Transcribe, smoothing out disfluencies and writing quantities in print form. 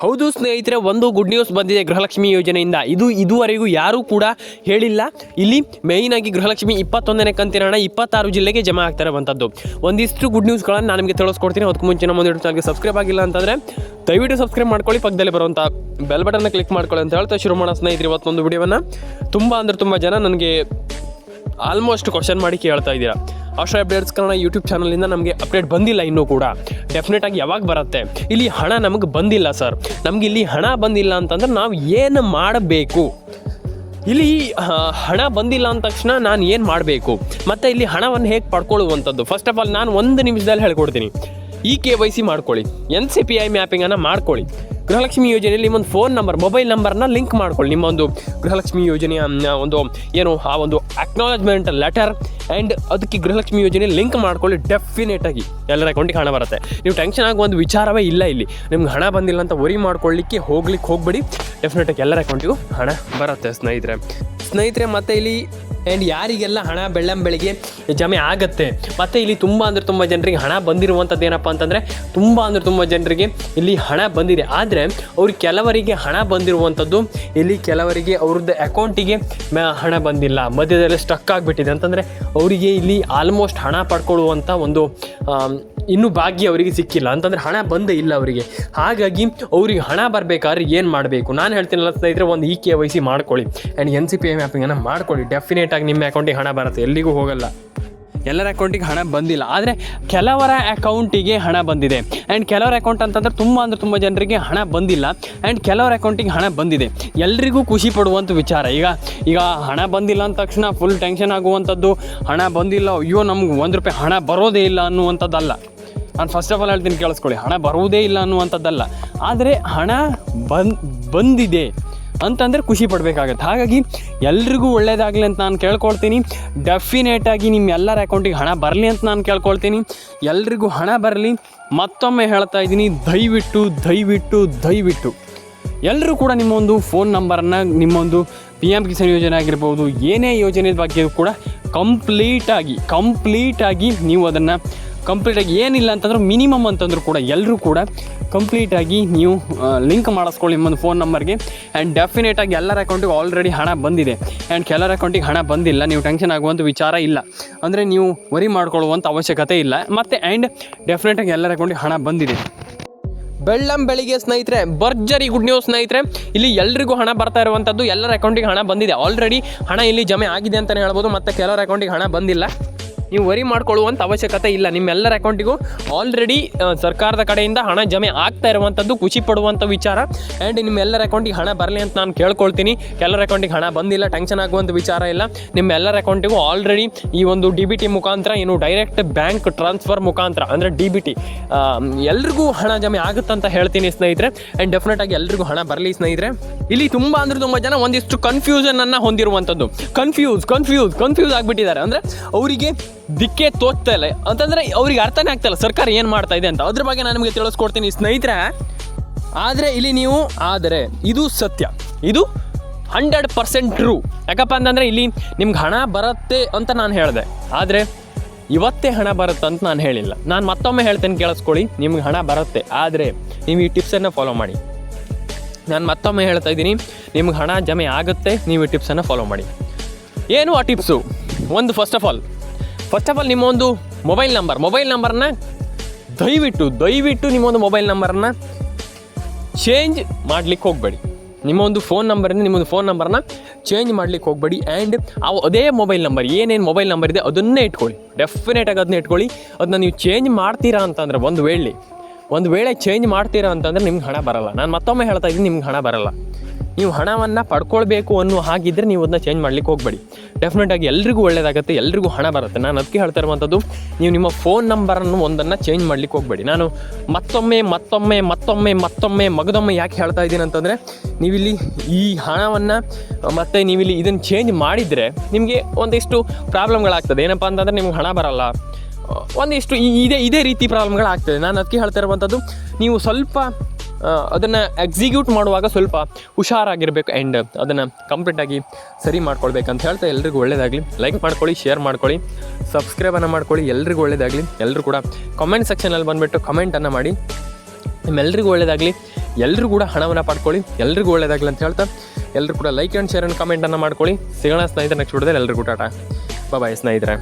ಹೌದು ಸ್ನೇಹಿತರೆ, ಒಂದು ಗುಡ್ ನ್ಯೂಸ್ ಬಂದಿದೆ ಗೃಹಲಕ್ಷ್ಮಿ ಯೋಜನೆಯಿಂದ. ಇದುವರೆಗೂ ಯಾರೂ ಕೂಡ ಹೇಳಿಲ್ಲ. ಇಲ್ಲಿ ಮೇಯ್ನಾಗಿ ಗೃಹಲಕ್ಷ್ಮಿ 21ನೇ ಕಂತಿನ ಹಣ 26 ಜಿಲ್ಲೆಗೆ ಜಮಾ ಆಗ್ತಾ ಇರುವಂಥದ್ದು. ಒಂದಿಷ್ಟು ಗುಡ್ ನ್ಯೂಸ್ಗಳನ್ನು ನಾನು ನಿಮಗೆ ತಿಳಿಸ್ಕೊಡ್ತೀನಿ. ಅದಕ್ಕೂ ಮುಂಚೆ ನಮ್ಮ ಒಂದು ಚಾನಲ್ಗೆ ಸಬ್ಸ್ಕ್ರೈಬ್ ಆಗಿಲ್ಲ ಅಂತಂದರೆ ದಯವಿಟ್ಟು ಸಬ್ಸ್ಕ್ರೈಬ್ ಮಾಡ್ಕೊಳ್ಳಿ, ಪಕ್ಕದಲ್ಲಿ ಬರುವಂಥ ಬೆಲ್ ಬಟನ್ನ ಕ್ಲಿಕ್ ಮಾಡ್ಕೊಳ್ಳಿ ಅಂತ ಹೇಳ್ತಾ ಶುರು ಮಾಡೋ ಸ್ನೇಹಿತರೆ ಇವತ್ತೊಂದು ವಿಡಿಯೋವನ್ನು. ತುಂಬ ಜನ ನನಗೆ ಆಲ್ಮೋಸ್ಟ್ ಕ್ವಶನ್ ಮಾಡಿ ಕೇಳ್ತಾ ಇದ್ದೀರಾ, ಆಶ್ರಯ ಅಪ್ಡೇಟ್ಸ್ ಕನ್ನಡ ಯೂಟ್ಯೂಬ್ ಚಾನಲಿಂದ ನಮಗೆ ಅಪ್ಡೇಟ್ ಬಂದಿಲ್ಲ ಇನ್ನೂ ಕೂಡ. ಡೆಫಿನೆಟಾಗಿ ಯಾವಾಗ ಬರುತ್ತೆ? ಇಲ್ಲಿ ಹಣ ನಮಗೆ ಬಂದಿಲ್ಲ ಸರ್, ನಮಗೆ ಇಲ್ಲಿ ಹಣ ಬಂದಿಲ್ಲ ಅಂತಂದ್ರೆ ನಾವು ಏನು ಮಾಡಬೇಕು? ಇಲ್ಲಿ ಹಣ ಬಂದಿಲ್ಲ ಅಂದ ತಕ್ಷಣ ನಾನು ಏನು ಮಾಡಬೇಕು, ಮತ್ತು ಇಲ್ಲಿ ಹಣವನ್ನು ಹೇಗೆ ಪಡ್ಕೊಳ್ಳುವಂಥದ್ದು? ಫಸ್ಟ್ ಆಫ್ ಆಲ್ ನಾನು 1 ನಿಮಿಷದಲ್ಲಿ ಹೇಳ್ಕೊಡ್ತೀನಿ. KYC ಮಾಡ್ಕೊಳ್ಳಿ, NCPI ಮ್ಯಾಪಿಂಗನ್ನು ಮಾಡ್ಕೊಳ್ಳಿ. ಗೃಹಲಕ್ಷ್ಮಿ ಯೋಜನೆಯಲ್ಲಿ ನಿಮ್ಮೊಂದು ಫೋನ್ ನಂಬರ್, ಮೊಬೈಲ್ ನಂಬರ್ನ ಲಿಂಕ್ ಮಾಡ್ಕೊಳ್ಳಿ. ನಿಮ್ಮೊಂದು ಗೃಹಲಕ್ಷ್ಮಿ ಯೋಜನೆಯ ಒಂದು ಆ ಒಂದು ಅಕ್ನಾಲಜ್ಮೆಂಟ್ ಲೆಟರ್ ಆ್ಯಂಡ್ ಅದಕ್ಕೆ ಗೃಹಲಕ್ಷ್ಮಿ ಯೋಜನೆ ಲಿಂಕ್ ಮಾಡ್ಕೊಳ್ಳಿ. ಡೆಫಿನೆಟಾಗಿ ಎಲ್ಲರ ಅಕೌಂಟಿಗೆ ಹಣ ಬರುತ್ತೆ. ನೀವು ಟೆನ್ಷನ್ ಆಗುವ ಒಂದು ವಿಚಾರವೇ ಇಲ್ಲ. ಇಲ್ಲಿ ನಿಮ್ಗೆ ಹಣ ಬಂದಿಲ್ಲ ಅಂತ ವರಿ ಮಾಡ್ಕೊಳ್ಳಿಕ್ಕೆ ಹೋಗಬೇಡಿ. ಡೆಫಿನೆಟಾಗಿ ಎಲ್ಲರ ಅಕೌಂಟಿಗೂ ಹಣ ಬರುತ್ತೆ ಸ್ನೇಹಿತರೆ. ಮತ್ತು ಇಲ್ಲಿ ಆ್ಯಂಡ್ ಯಾರಿಗೆಲ್ಲ ಹಣ ಬೆಳ್ಳಂಬೆಳಿಗ್ಗೆ ಜಮೆ ಆಗುತ್ತೆ, ಮತ್ತು ಇಲ್ಲಿ ತುಂಬ ಜನರಿಗೆ ಹಣ ಬಂದಿರುವಂಥದ್ದು ಏನಪ್ಪ ಅಂತಂದರೆ ತುಂಬ ಜನರಿಗೆ ಇಲ್ಲಿ ಹಣ ಬಂದಿದೆ. ಆದರೆ ಅವ್ರಿಗೆ ಕೆಲವರಿಗೆ ಹಣ ಬಂದಿರುವಂಥದ್ದು ಇಲ್ಲಿ ಕೆಲವರಿಗೆ ಅವ್ರದ್ದು ಅಕೌಂಟಿಗೆ ಹಣ ಬಂದಿಲ್ಲ, ಮಧ್ಯದಲ್ಲಿ ಸ್ಟಕ್ ಆಗಿಬಿಟ್ಟಿದೆ. ಅಂತಂದರೆ ಅವರಿಗೆ ಇಲ್ಲಿ ಆಲ್ಮೋಸ್ಟ್ ಹಣ ಪಡ್ಕೊಳ್ಳುವಂಥ ಒಂದು ಇನ್ನೂ ಭಾಗ್ಯ ಅವರಿಗೆ ಸಿಕ್ಕಿಲ್ಲ, ಅಂತಂದರೆ ಹಣ ಬಂದೇ ಇಲ್ಲ ಅವರಿಗೆ. ಹಾಗಾಗಿ ಅವ್ರಿಗೆ ಹಣ ಬರಬೇಕಾದ್ರೆ ಏನು ಮಾಡಬೇಕು? ನಾನು ಹೇಳ್ತೀನಲ್ಲ ಸ್ನೇಹಿತರೆ, ಒಂದು KYC ಮಾಡ್ಕೊಳ್ಳಿ ಆ್ಯಂಡ್ NCPI ಮ್ಯಾಪಿಂಗನ್ನು ಮಾಡ್ಕೊಳ್ಳಿ. ಡೆಫಿನೆಟಾಗಿ ನಿಮ್ಮ ಅಕೌಂಟಿಗೆ ಹಣ ಬರುತ್ತೆ, ಎಲ್ಲಿಗೂ ಹೋಗಲ್ಲ. ಎಲ್ಲರ ಅಕೌಂಟಿಗೆ ಹಣ ಬಂದಿಲ್ಲ, ಆದರೆ ಕೆಲವರ ಅಕೌಂಟಿಗೆ ಹಣ ಬಂದಿದೆ. ಆ್ಯಂಡ್ ಕೆಲವರ ಅಕೌಂಟ್ ಅಂತಂದರೆ ತುಂಬ ಜನರಿಗೆ ಹಣ ಬಂದಿಲ್ಲ ಆ್ಯಂಡ್ ಕೆಲವರ ಅಕೌಂಟಿಗೆ ಹಣ ಬಂದಿದೆ. ಎಲ್ರಿಗೂ ಖುಷಿ ಪಡುವಂಥ ವಿಚಾರ. ಈಗ ಹಣ ಬಂದಿಲ್ಲ ಅಂದ ತಕ್ಷಣ ಫುಲ್ ಟೆನ್ಷನ್ ಆಗುವಂಥದ್ದು, ಹಣ ಬಂದಿಲ್ಲ, ಅಯ್ಯೋ ನಮ್ಗೆ ₹1 ಹಣ ಬರೋದೇ ಇಲ್ಲ ಅನ್ನುವಂಥದ್ದಲ್ಲ. ನಾನು ಫಸ್ಟ್ ಆಫ್ ಆಲ್ ಹೇಳ್ತೀನಿ, ಕೇಳಿಸ್ಕೊಳ್ಳಿ. ಹಣ ಬರುವುದೇ ಇಲ್ಲ ಅನ್ನುವಂಥದ್ದಲ್ಲ, ಆದರೆ ಹಣ ಬಂದಿದೆ ಅಂತಂದರೆ ಖುಷಿ ಪಡಬೇಕಾಗತ್ತೆ. ಹಾಗಾಗಿ ಎಲ್ರಿಗೂ ಒಳ್ಳೆಯದಾಗಲಿ ಅಂತ ನಾನು ಕೇಳ್ಕೊಳ್ತೀನಿ. ಡೆಫಿನೆಟಾಗಿ ನಿಮ್ಮ ಎಲ್ಲರ ಅಕೌಂಟಿಗೆ ಹಣ ಬರಲಿ ಅಂತ ನಾನು ಕೇಳ್ಕೊಳ್ತೀನಿ. ಎಲ್ರಿಗೂ ಹಣ ಬರಲಿ. ಮತ್ತೊಮ್ಮೆ ಹೇಳ್ತಾ ಇದ್ದೀನಿ, ದಯವಿಟ್ಟು ಎಲ್ಲರೂ ಕೂಡ ನಿಮ್ಮೊಂದು ಫೋನ್ ನಂಬರನ್ನು, ನಿಮ್ಮೊಂದು PM ಕಿಸಾನ್ ಯೋಜನೆ ಆಗಿರ್ಬೋದು, ಏನೇ ಯೋಜನೆ ಬಗ್ಗೆ ಕೂಡ ಕಂಪ್ಲೀಟಾಗಿ ನೀವು ಅದನ್ನು ಕಂಪ್ಲೀಟಾಗಿ ಏನಿಲ್ಲ ಅಂತಂದ್ರೆ ಮಿನಿಮಮ್ ಅಂತಂದ್ರೂ ಕೂಡ ಎಲ್ಲರೂ ಕೂಡ ಕಂಪ್ಲೀಟಾಗಿ ನೀವು ಲಿಂಕ್ ಮಾಡಿಸ್ಕೊಳ್ಳಿ ನಿಮ್ಮೊಂದು ಫೋನ್ ನಂಬರ್ಗೆ. ಆ್ಯಂಡ್ ಡೆಫಿನೆಟಾಗಿ ಎಲ್ಲರ ಅಕೌಂಟಿಗೆ ಆಲ್ರೆಡಿ ಹಣ ಬಂದಿದೆ ಆ್ಯಂಡ್ ಕೆಲವರ ಅಕೌಂಟಿಗೆ ಹಣ ಬಂದಿಲ್ಲ. ನೀವು ಟೆನ್ಷನ್ ಆಗುವಂಥ ವಿಚಾರ ಇಲ್ಲ, ಅಂದರೆ ನೀವು ವರಿ ಮಾಡ್ಕೊಳ್ಳುವಂಥ ಅವಶ್ಯಕತೆ ಇಲ್ಲ. ಮತ್ತು ಆ್ಯಂಡ್ ಡೆಫಿನೆಟಾಗಿ ಎಲ್ಲರ ಅಕೌಂಟಿಗೆ ಹಣ ಬಂದಿದೆ. ಬೆಳ್ಳಂಬೆಳಿಗ್ಗೆ ಸ್ನೇಹಿತರೆ ಭರ್ಜರಿ ಗುಡ್ ನ್ಯೂಸ್ ಸ್ನೇಹಿತರೆ. ಇಲ್ಲಿ ಎಲ್ರಿಗೂ ಹಣ ಬರ್ತಾ ಇರುವಂಥದ್ದು, ಎಲ್ಲರ ಅಕೌಂಟಿಗೆ ಹಣ ಬಂದಿದೆ. ಆಲ್ರೆಡಿ ಹಣ ಇಲ್ಲಿ ಜಮೆ ಆಗಿದೆ ಅಂತಲೇ ಹೇಳ್ಬೋದು. ಮತ್ತು ಕೆಲವರ ಅಕೌಂಟಿಗೆ ಹಣ ಬಂದಿಲ್ಲ. ನೀವು ವರಿ ಮಾಡ್ಕೊಳ್ಳುವಂಥ ಅವಶ್ಯಕತೆ ಇಲ್ಲ. ನಿಮ್ಮೆಲ್ಲರ ಅಕೌಂಟಿಗೂ ಆಲ್ರೆಡಿ ಸರ್ಕಾರದ ಕಡೆಯಿಂದ ಹಣ ಜಮೆ ಆಗ್ತಾ ಇರುವಂಥದ್ದು ಖುಷಿ ಪಡುವಂಥ ವಿಚಾರ. ಆ್ಯಂಡ್ ನಿಮ್ಮೆಲ್ಲರ ಅಕೌಂಟಿಗೆ ಹಣ ಬರಲಿ ಅಂತ ನಾನು ಕೇಳ್ಕೊಳ್ತೀನಿ. ಕೆಲವರ ಅಕೌಂಟಿಗೆ ಹಣ ಬಂದಿಲ್ಲ, ಟೆನ್ಷನ್ ಆಗುವಂಥ ವಿಚಾರ ಇಲ್ಲ. ನಿಮ್ಮೆಲ್ಲರ ಅಕೌಂಟಿಗೂ ಆಲ್ರೆಡಿ ಈ ಒಂದು DBT ಮುಖಾಂತರ, ಡೈರೆಕ್ಟ್ ಬ್ಯಾಂಕ್ ಟ್ರಾನ್ಸ್ಫರ್ ಮುಖಾಂತರ ಅಂದರೆ DBT ಎಲ್ರಿಗೂ ಹಣ ಜಮೆ ಆಗುತ್ತಂತ ಹೇಳ್ತೀನಿ ಸ್ನೇಹಿತರೆ. ಆ್ಯಂಡ್ ಡೆಫಿನೆಟಾಗಿ ಎಲ್ರಿಗೂ ಹಣ ಬರಲಿ ಸ್ನೇಹಿತರೆ. ಇಲ್ಲಿ ತುಂಬ ಜನ ಒಂದಿಷ್ಟು ಕನ್ಫ್ಯೂಷನನ್ನು ಹೊಂದಿರುವಂಥದ್ದು, ಕನ್ಫ್ಯೂಸ್ ಆಗಿಬಿಟ್ಟಿದ್ದಾರೆ. ಅಂದರೆ ಅವರಿಗೆ ದಿಕ್ಕೇ ತೋಚ್ತಾ ಇಲ್ಲ, ಅಂತಂದರೆ ಅವ್ರಿಗೆ ಅರ್ಥನೇ ಆಗ್ತಾಯಿಲ್ಲ ಸರ್ಕಾರ ಏನು ಮಾಡ್ತಾ ಇದೆ ಅಂತ. ಅದ್ರ ಬಗ್ಗೆ ನಾನು ನಿಮಗೆ ತಿಳಿಸ್ಕೊಡ್ತೀನಿ ಸ್ನೇಹಿತರೆ. ಆದರೆ ಇಲ್ಲಿ ಇದು ಸತ್ಯ, ಇದು 100% ಟ್ರೂ. ಯಾಕಪ್ಪ ಅಂತಂದರೆ ಇಲ್ಲಿ ನಿಮ್ಗೆ ಹಣ ಬರುತ್ತೆ ಅಂತ ನಾನು ಹೇಳಿದೆ, ಆದರೆ ಇವತ್ತೇ ಹಣ ಬರುತ್ತೆ ಅಂತ ನಾನು ಹೇಳಿಲ್ಲ. ನಾನು ಮತ್ತೊಮ್ಮೆ ಹೇಳ್ತೇನೆ, ಕೇಳಿಸ್ಕೊಳ್ಳಿ. ನಿಮ್ಗೆ ಹಣ ಬರುತ್ತೆ, ಆದರೆ ನೀವು ಈ ಟಿಪ್ಸನ್ನು ಫಾಲೋ ಮಾಡಿ. ನಾನು ಮತ್ತೊಮ್ಮೆ ಹೇಳ್ತಾ ಇದ್ದೀನಿ, ನಿಮ್ಗೆ ಹಣ ಜಮೆ ಆಗುತ್ತೆ, ನೀವು ಈ ಟಿಪ್ಸನ್ನು ಫಾಲೋ ಮಾಡಿ. ಏನು ಆ ಟಿಪ್ಸು? ಒಂದು ಫಸ್ಟ್ ಆಫ್ ಆಲ್ ನಿಮ್ಮೊಂದು ಮೊಬೈಲ್ ನಂಬರ್ನ ದಯವಿಟ್ಟು ನಿಮ್ಮೊಂದು ಮೊಬೈಲ್ ನಂಬರನ್ನ ಚೇಂಜ್ ಮಾಡಲಿಕ್ಕೆ ಹೋಗಬೇಡಿ. ನಿಮ್ಮೊಂದು ಫೋನ್ ನಂಬರನ್ನ ಚೇಂಜ್ ಮಾಡಲಿಕ್ಕೆ ಹೋಗಬೇಡಿ. ಆ್ಯಂಡ್ ಅದೇ ಮೊಬೈಲ್ ನಂಬರ್, ಏನೇನು ಮೊಬೈಲ್ ನಂಬರ್ ಇದೆ ಅದನ್ನೇ ಇಟ್ಕೊಳ್ಳಿ. ಡೆಫಿನೆಟಾಗಿ ಅದನ್ನ ಇಟ್ಕೊಳ್ಳಿ. ಅದನ್ನ ನೀವು ಚೇಂಜ್ ಮಾಡ್ತೀರಾ ಅಂತಂದರೆ, ಒಂದು ವೇಳೆ ಚೇಂಜ್ ಮಾಡ್ತೀರಾ ಅಂತಂದರೆ ನಿಮ್ಗೆ ಹಣ ಬರಲ್ಲ. ನಾನು ಮತ್ತೊಮ್ಮೆ ಹೇಳ್ತಾ ಇದ್ದೀನಿ, ನಿಮ್ಗೆ ಹಣ ಬರಲ್ಲ. ನೀವು ಹಣವನ್ನು ಪಡ್ಕೊಳ್ಬೇಕು ಅನ್ನೋ ಹಾಗಿದ್ದರೆ ನೀವು ಅದನ್ನ ಚೇಂಜ್ ಮಾಡಲಿಕ್ಕೆ ಹೋಗಬೇಡಿ. ಡೆಫಿನೆಟಾಗಿ ಎಲ್ರಿಗೂ ಒಳ್ಳೆಯದಾಗುತ್ತೆ, ಎಲ್ರಿಗೂ ಹಣ ಬರುತ್ತೆ. ನಾನು ಅದಕ್ಕೆ ಹೇಳ್ತಾ ಇರುವಂಥದ್ದು, ನೀವು ನಿಮ್ಮ ಫೋನ್ ನಂಬರನ್ನು ಒಂದನ್ನು ಚೇಂಜ್ ಮಾಡಲಿಕ್ಕೆ ಹೋಗಬೇಡಿ. ನಾನು ಮತ್ತೊಮ್ಮೆ ಮಗದೊಮ್ಮೆ ಯಾಕೆ ಹೇಳ್ತಾ ಇದ್ದೀನಿ ಅಂತಂದರೆ, ನೀವಿಲ್ಲಿ ಈ ಹಣವನ್ನು ಮತ್ತು ನೀವಿಲ್ಲಿ ಇದನ್ನು ಚೇಂಜ್ ಮಾಡಿದರೆ ನಿಮಗೆ ಒಂದಿಷ್ಟು ಪ್ರಾಬ್ಲಮ್ಗಳಾಗ್ತದೆ. ಏನಪ್ಪ ಅಂತಂದರೆ ನಿಮ್ಗೆ ಹಣ ಬರಲ್ಲ, ಒಂದಿಷ್ಟು ಇದೇ ರೀತಿ ಪ್ರಾಬ್ಲಮ್ಗಳಾಗ್ತದೆ. ನಾನು ಅದಕ್ಕೆ ಹೇಳ್ತಾ ಇರುವಂಥದ್ದು, ನೀವು ಸ್ವಲ್ಪ ಅದನ್ನು ಎಕ್ಸಿಕ್ಯೂಟ್ ಮಾಡುವಾಗ ಸ್ವಲ್ಪ ಹುಷಾರಾಗಿರಬೇಕು ಆ್ಯಂಡ್ ಅದನ್ನು ಕಂಪ್ಲೀಟಾಗಿ ಸರಿ ಮಾಡ್ಕೊಳ್ಬೇಕಂತ ಹೇಳ್ತಾ ಎಲ್ರಿಗೂ ಒಳ್ಳೆಯದಾಗಲಿ. ಲೈಕ್ ಮಾಡ್ಕೊಳ್ಳಿ, ಶೇರ್ ಮಾಡ್ಕೊಳ್ಳಿ, ಸಬ್ಸ್ಕ್ರೈಬನ್ನು ಮಾಡ್ಕೊಳ್ಳಿ. ಎಲ್ರಿಗೂ ಒಳ್ಳೆಯದಾಗಲಿ. ಎಲ್ಲರೂ ಕೂಡ ಕಾಮೆಂಟ್ ಸೆಕ್ಷನಲ್ಲಿ ಬಂದುಬಿಟ್ಟು ಕಮೆಂಟನ್ನು ಮಾಡಿ. ನಿಮ್ಮೆಲ್ರಿಗೂ ಒಳ್ಳೆಯದಾಗಲಿ. ಎಲ್ಲರೂ ಕೂಡ ಹಣವನ್ನು ಪಡ್ಕೊಳ್ಳಿ. ಎಲ್ರಿಗೂ ಒಳ್ಳೆಯದಾಗಲಿ ಅಂತ ಹೇಳ್ತಾ ಎಲ್ಲರೂ ಕೂಡ ಲೈಕ್ ಆ್ಯಂಡ್ ಶೇರ್ ಆ್ಯಂಡ್ ಕಮೆಂಟನ್ನು ಮಾಡ್ಕೊಳ್ಳಿ. ಸಿಗೋಣ ಸ್ನೇಹಿತರೆ ನೆಕ್ಸ್ಟ್ ವಿಡಿಯೋದಲ್ಲಿ. ಎಲ್ರಿಗೂ ಟಾಟಾ ಬಾಯ್ ಸ್ನೇಹಿತರೆ.